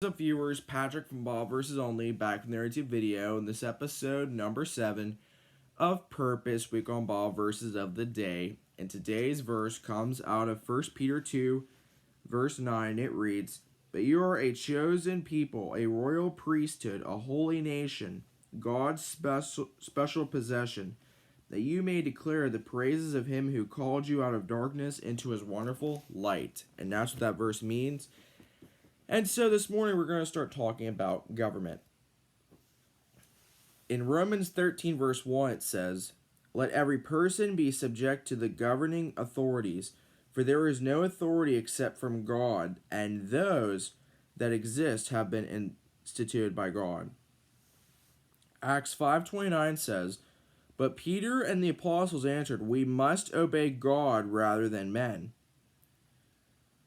What's up, viewers? Patrick from Ball vs. Only back from the YouTube video in this episode number 7 of Purpose Week on Ball verses of the day. And today's verse comes out of 1 Peter 2 verse 9. It reads, "But you are a chosen people, a royal priesthood, a holy nation, God's special possession, that you may declare the praises of him who called you out of darkness into his wonderful light." And that's what that verse means. And so this morning we're going to start talking about government. In Romans 13 verse 1 it says, "Let every person be subject to the governing authorities, for there is no authority except from God, and those that exist have been instituted by God." Acts 5:29 says, "But Peter and the apostles answered, 'We must obey God rather than men.'"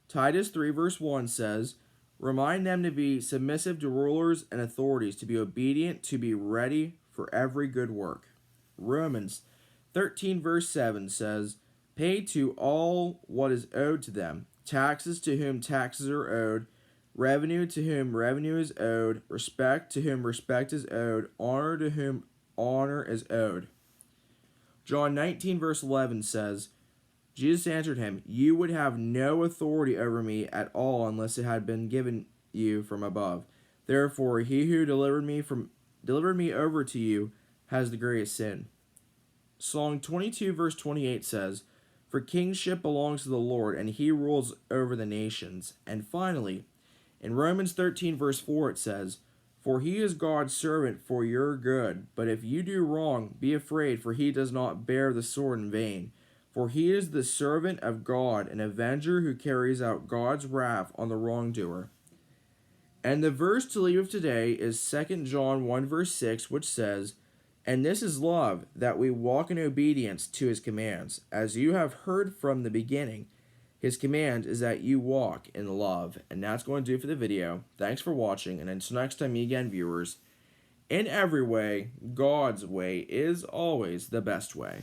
Titus 3 verse 1 says, "Remind them to be submissive to rulers and authorities, to be obedient, to be ready for every good work." Romans 13 verse 7 says, "Pay to all what is owed to them, taxes to whom taxes are owed, revenue to whom revenue is owed, respect to whom respect is owed, honor to whom honor is owed." John 19 verse 11 says, "Jesus answered him, 'You would have no authority over me at all unless it had been given you from above. Therefore, he who delivered me over to you has the greatest sin.'" Psalm 22 verse 28 says, "For kingship belongs to the Lord, and he rules over the nations." And finally, in Romans 13 verse 4 it says, "For he is God's servant for your good. But if you do wrong, be afraid, for he does not bear the sword in vain. For he is the servant of God, an avenger who carries out God's wrath on the wrongdoer." And the verse to leave of today is 2 John 1 verse 6, which says, "And this is love, that we walk in obedience to his commands. As you have heard from the beginning, his command is that you walk in love." And that's going to do it for the video. Thanks for watching, and until next time, again, viewers, in every way, God's way is always the best way.